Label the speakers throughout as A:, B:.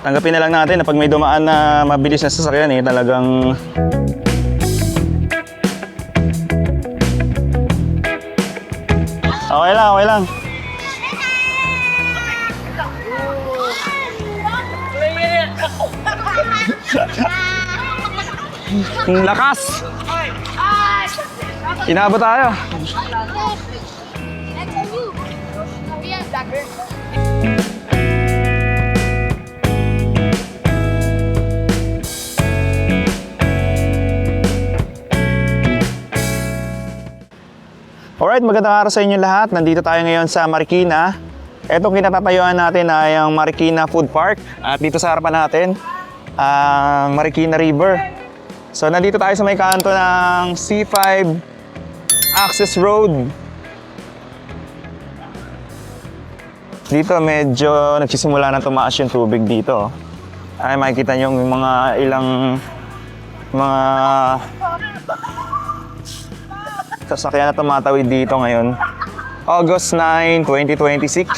A: Tanggapin na lang natin na pag may dumaan na mabilis na sasakyan talagang okay lang, okay lang. Lakas! Inabot tayo. Alright, magandang araw sa inyo lahat. Nandito tayo ngayon sa Marikina. Itong kinatatayuan natin ay ang Marikina Food Park. At dito sa harapan natin, ang Marikina River. So nandito tayo sa may kanto ng C5 Access Road. Dito medyo nagsisimula na tumaas yung tubig dito. Ay makikita nyo yung mga ilang sasakyan na tumatawid dito ngayon. August 9, 2026.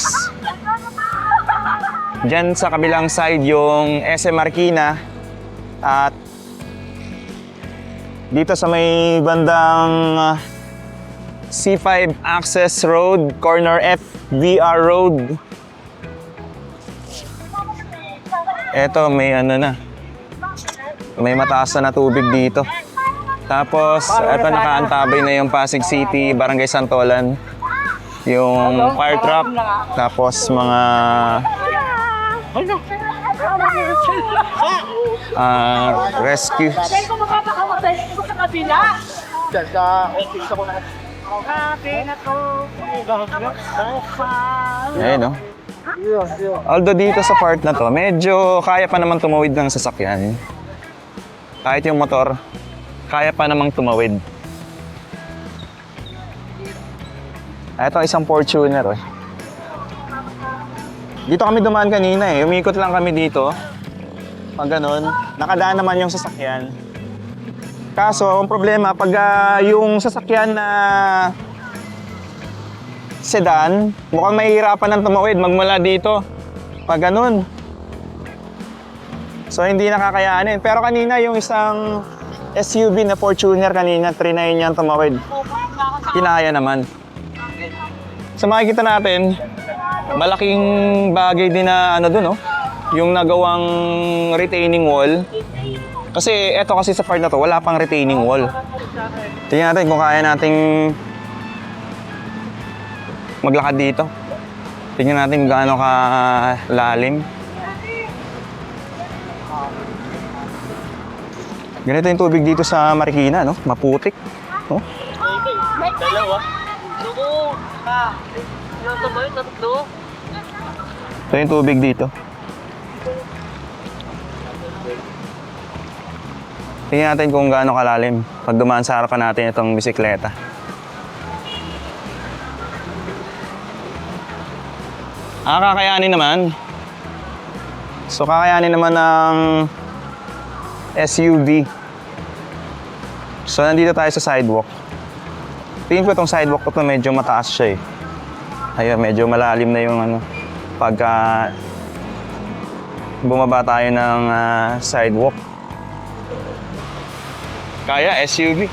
A: Diyan sa kabilang side yung SM Marikina. At dito sa may bandang C5 Access Road, corner FVR Road. Eto may may mataas na tubig dito. Tapos, eto nakaantabay na yung Pasig City, Barangay Santolan. Yung fire truck. Tapos mga rescue. Ayun, no? Although dito sa part na to, medyo kaya pa naman tumawid ng sasakyan. Kahit yung motor, kaya pa namang tumawid. Ito isang Fortuner. Dito kami dumaan kanina umikot lang kami dito. Pag ganun, nakadaan naman yung sasakyan. Kaso, ang problema, pag yung sasakyan na sedan, mukhang mahihirapan ng tumawid magmula dito. Pag ganun. So, hindi nakakayanin. Pero kanina, yung isang SUV na Fortuner kanina, trinay niyang tumawid. Kinaya naman. So, makikita natin, malaking bagay din na dun, yung nagawang retaining wall. Kasi eto kasi sa part na to, wala pang retaining wall. Tingnan natin kung kaya nating maglakad dito. Tingnan natin gaano kalalim. Ganito yung tubig dito sa Marikina, maputik.
B: Dalawa.
A: Ito yung tubig dito. Tingnan natin kung gaano kalalim pag dumaan sa harapan natin itong bisikleta. Kakayanin naman. So kakayanin naman ng SUV. So nandito tayo sa sidewalk. Tingin ko itong sidewalk ko medyo mataas siya Ayun, medyo malalim na yung pagka bumaba tayo ng sidewalk. Kaya SUV.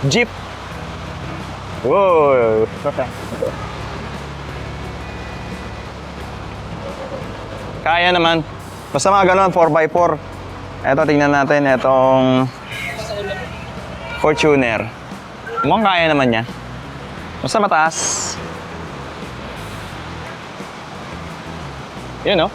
A: Jeep. Wow. Kaya naman. Basta mga ganun, 4x4. Eto, tingnan natin itong Fortuner. Mukhang kaya naman niya. Basta mataas. Yun,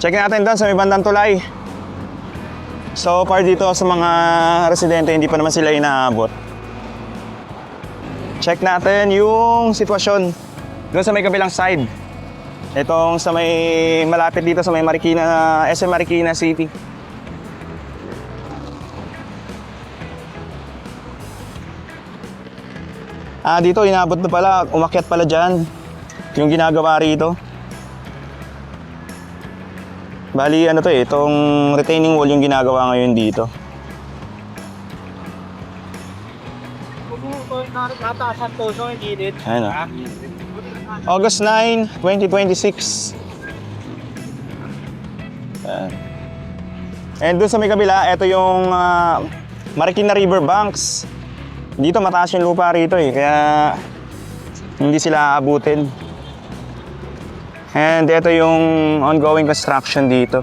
A: Check natin doon sa may bandang tulay. So far dito sa mga residente, hindi pa naman sila inaabot. Check natin yung sitwasyon doon sa may kabilang side. Itong sa may malapit dito sa may Marikina, SM Marikina City. Dito inaabot na pala, umakyat pala dyan yung ginagawa rito. Bali, ano to eh, itong retaining wall yung ginagawa ngayon dito. Ayan o. August 9, 2026. Ayan. And dun sa may kabila, ito yung Marikina River Banks. Dito mataas yung lupa rito eh, kaya hindi sila aabutin. And ito yung ongoing construction dito.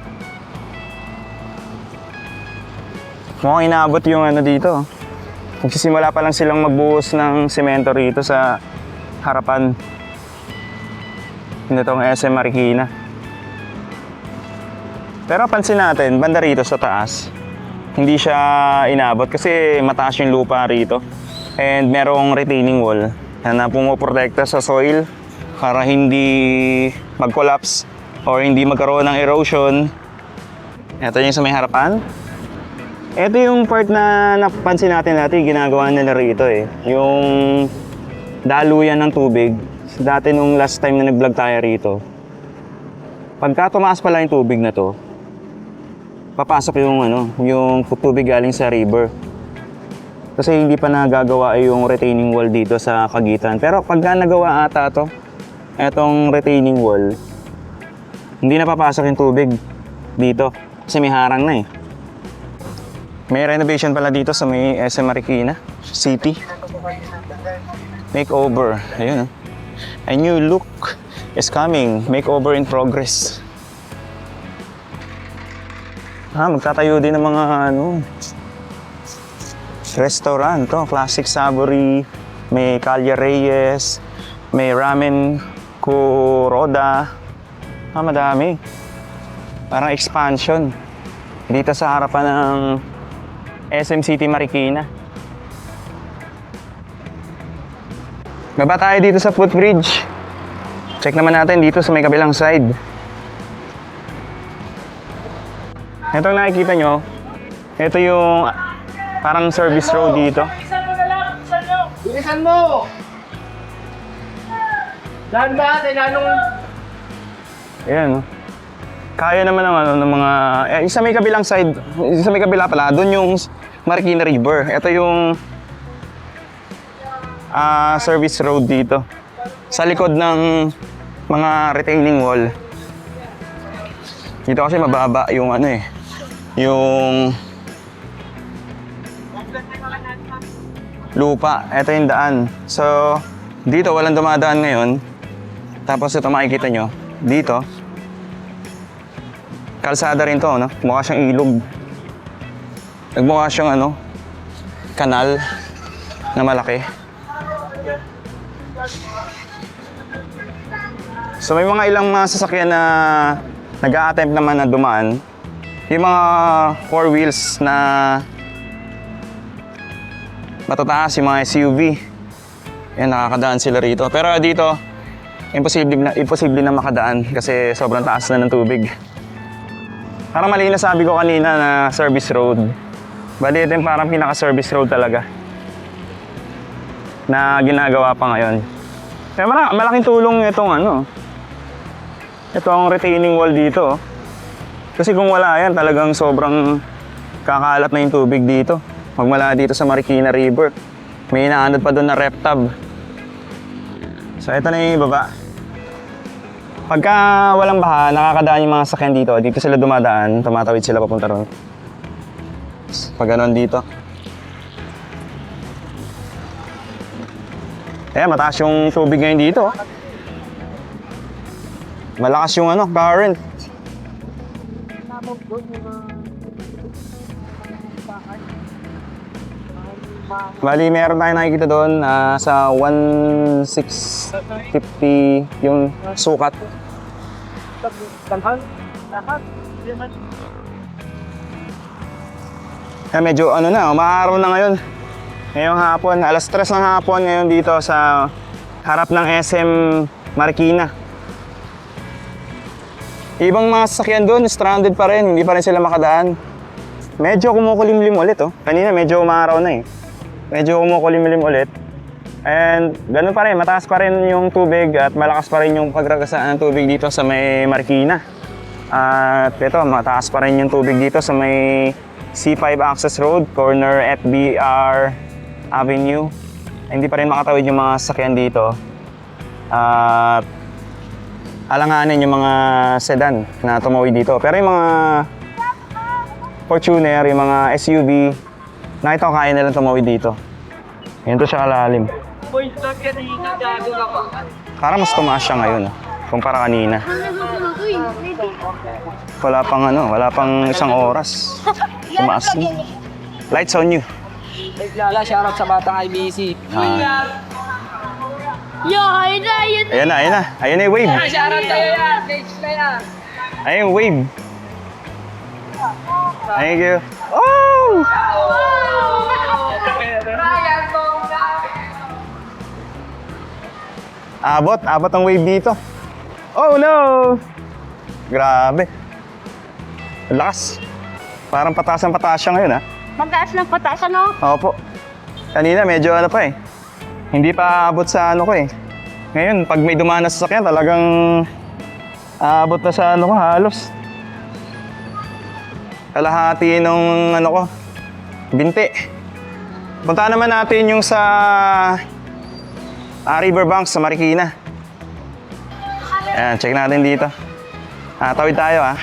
A: Mukhang inaabot yung ano dito. Nagsisimula pa lang silang magbuhos ng semento rito sa harapan nitong SM Marikina. Pero pansin natin, banda rito sa taas, hindi siya inabot kasi mataas yung lupa rito. And merong retaining wall na pumoprotekta sa soil para hindi mag-collapse or hindi magkaroon ng erosion. Ito yung sa may harapan. Ito yung part na napansin natin ginagawa nila rito eh. Yung daluyan ng tubig. Dati nung last time na nag-vlog tayo rito, pagka tumaas pala yung tubig na to, papasok yung tubig galing sa river. Kasi hindi pa nagagawa yung retaining wall dito sa Caguitan. Pero pagka nagawa ata to, etong retaining wall, hindi na papasok yung tubig dito. Kasi may harang na eh. May renovation pala dito sa may SM Marikina City. Makeover. Ayun oh. A new look is coming. Makeover in progress. Magtatayo din ng mga restaurant to. Classic Savory, may Calle Reyes, may Ramen Kuroda. Madami. Parang expansion dito sa harapan ng SM City Marikina. Baba tayo dito sa footbridge. Check naman natin dito sa may kabilang side. Ito nakikita nyo, ito yung parang service road dito.
B: Bilisan mo! Dahan ba?
A: Ayan, no? Kaya naman ng mga... sa may kabilang side, sa may kabila pala, doon yung Marikina River. Ito yung service road dito. Sa likod ng mga retaining wall. Dito kasi mababa yung yung lupa. Ito yung daan. So, dito walang dumadaan ngayon. Tapos ito makikita nyo, dito kalsada rin to, no? Mukha siyang ilog. Nagmukha siyang kanal na malaki. So may mga ilang mga sasakyan na nag-a-attempt naman na dumaan. Yung mga 4 wheels na matataas, yung mga SUV. Yan, nakakadaan sila rito. Pero dito, imposible na makadaan kasi sobrang taas na ng tubig. Parang mali na sabi ko kanina na service road. Bali, ito yung parang pinaka-service road talaga na ginagawa pa ngayon. Kaya malaking tulong itong itong retaining wall dito. Kasi kung wala yan, talagang sobrang kakalat na yung tubig dito. Magmula dito sa Marikina River. May inaanod pa doon na RepTab. So ito na yung baba. Pagka walang baha, nakakadaan yung mga sakyan dito. Dito sila dumadaan, tumatawid sila papunta ron. Pag ganon dito. Mataas yung tubig ngayon dito. Malakas yung current. Bali, meron tayo nakikita doon sa 1,650 yung sukat. Medyo umaaraw na ngayon. Ngayong hapon, alas 3 ng hapon ngayon dito sa harap ng SM Marikina. Ibang mga sasakyan doon, stranded pa rin, hindi pa rin sila makadaan. Medyo kumukulimlim ulit Kanina medyo umaaraw na Medyo kumukulimlim ulit. And ganun pa rin, mataas pa rin yung tubig at malakas pa rin yung pagragasaan ng tubig dito sa may Marikina. At ito, mataas pa rin yung tubig dito sa may C5 Access Road, corner FBR Avenue. Hindi pa rin makatawid yung mga sasakyan dito. At alanganin yung mga sedan na tumawid dito. Pero yung mga Fortuner, yung mga SUV, nakita ko kaya nilang tumawid dito. Ganito siya kalalim. Parang mas tumaas siya ngayon, kumpara kanina. Wala pang isang oras. Tumaas na. Lights on you.
B: Lala, shoutout sa batang IBC.
C: Yo, ayun na, ayun na.
A: Ayan na. Ayan na yung wave.
B: Shoutout sa'yo yan. Page na yan.
A: Ayan yung wave. Thank you. Oh! Abot ang wave dito. Oh no! Grabe. Ang lakas. Parang pataas siya ngayon, ha?
C: Mataas ng pataas, ano?
A: Opo. Kanina medyo pa eh. Hindi pa abot sa ko eh. Ngayon, pag may dumaan na sasakyan, talagang aabot na sa ko halos. Kalahati nung ko, binti. Punta naman natin yung sa Riverbanks sa Marikina. Ayan, check natin dito. Tawid tayo, ha.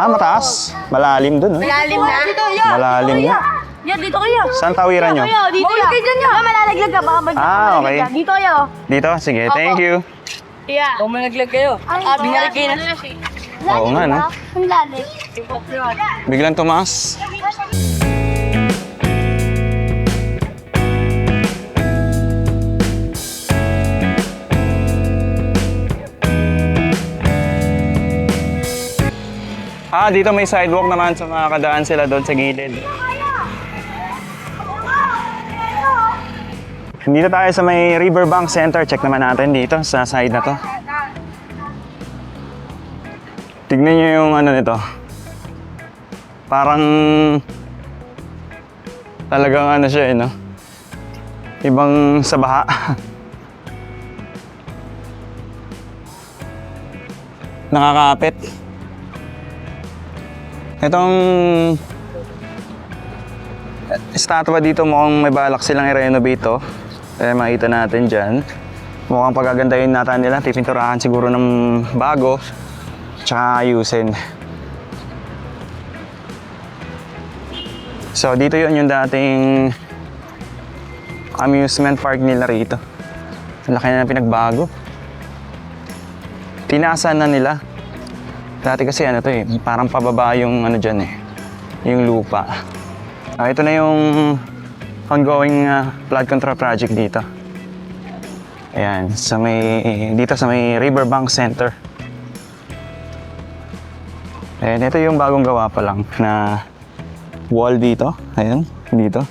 A: Mataas. Malalim dun,
C: Malalim na? Dito, yo.
A: Malalim na.
C: Yan, dito kayo.
A: Saan tawiran nyo?
C: Dito kayo dyan, yo. Malalaglag ka, baka
A: Okay.
C: Dito kayo.
A: Dito? Sige, thank you.
C: Yeah.
B: Kung malaglag kayo.
C: Binarigay na.
A: Oo nga, no?
C: Ang lalim.
A: Biglang tumaas. Dito may sidewalk naman, so makakadaan sila doon sa gilid. Dito tayo sa may Riverbank Center. Check naman natin dito sa side na to. Tignan nyo yung nito. Parang talagang siya no? Ibang sa baha. Nakakapit. Itong estatwa dito mukhang may balak silang i-renovate to. Makita natin dyan. Mukhang pagagandahin natin nila. Pipinturahan siguro ng bago. Tsaka ayusin. So dito yun yung dating amusement park nila rito. Ang laki na pinagbago. Tinasan na nila. Dati kasi parang pababa yung dyan yung lupa. Ito na yung ongoing flood control project dito. Ayan, dito sa may Riverbank Center. Ayan, ito yung bagong gawa pa lang na wall dito. Ayan, dito.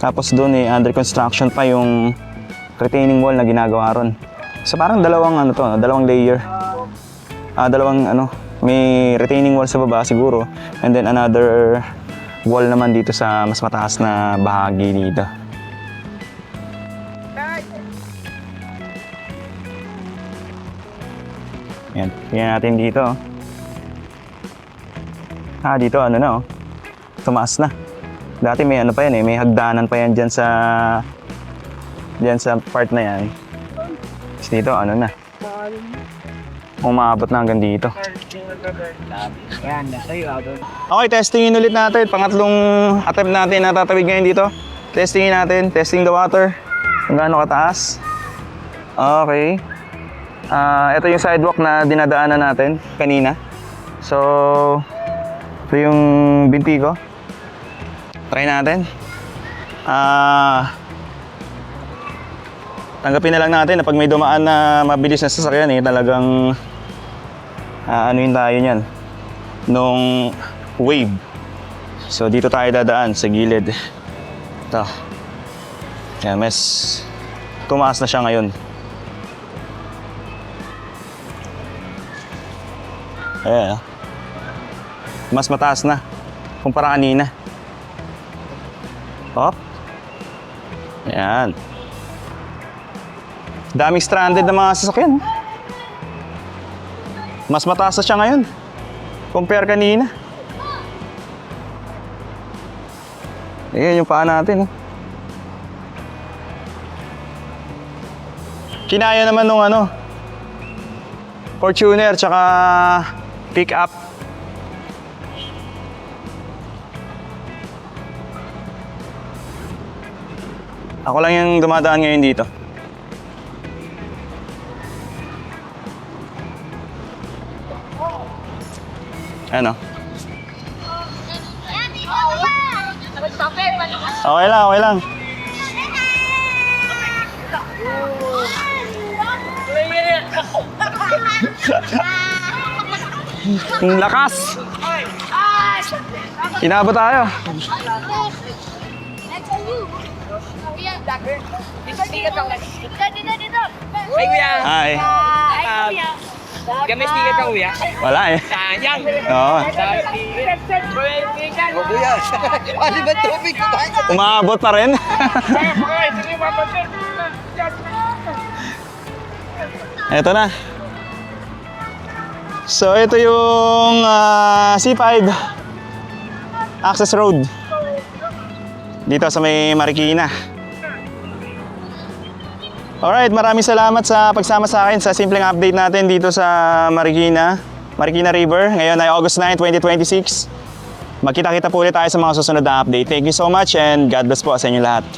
A: Tapos doon under construction pa yung retaining wall na ginagawa ron. So parang dalawang dalawang layer. May retaining wall sa baba siguro and then another wall naman dito sa mas mataas na bahagi dito. Yan, tingnan natin dito. Dito tumaas na. Dati may pa yan may hagdanan pa yan dyan sa part na yan. Tapos dito na. Umaabot na hanggang dito. Okay, testingin ulit natin. Pangatlong attempt natin na tatawid ngayon dito. Testingin natin. Testing the water. Kung gaano kataas. Okay. Ito yung sidewalk na dinadaanan natin kanina. So, ito yung binti ko. Try natin. Tanggapin na lang natin na pag may dumaan na mabilis na sasakyan talagang anuin tayo niyan nung wave. So dito tayo dadaan sa gilid. Ito. Yan, mas tumaas na siya ngayon. Ayan. Mas mataas na kumpara kanina. Hop. Ayan. Yan. Daming stranded na mga sasakyan. Mas mataas na siya ngayon. Compare kanina. Ayan yung paa natin. Kinaya naman nung ano, Fortuner tsaka pick up. Ako lang yung dumadaan ngayon dito. Ano? Okay lang, okay lang. Ang lakas! Inabot tayo.
C: Dito.
B: Ay, kuya.
A: Hi.
B: Kami sticker ka, kuya.
A: Wala eh.
B: Sayang.
A: Oo.
B: O, kuya. Ano ba tubig?
A: Umabot pa rin. Eto na. So, ito yung C5 access road dito sa may Marikina. Alright, maraming salamat sa pagsama sa akin sa simpleng update natin dito sa Marikina River. Ngayon ay August 9, 2026. Magkita-kita po ulit tayo sa mga susunod na update. Thank you so much and God bless po sa inyo lahat.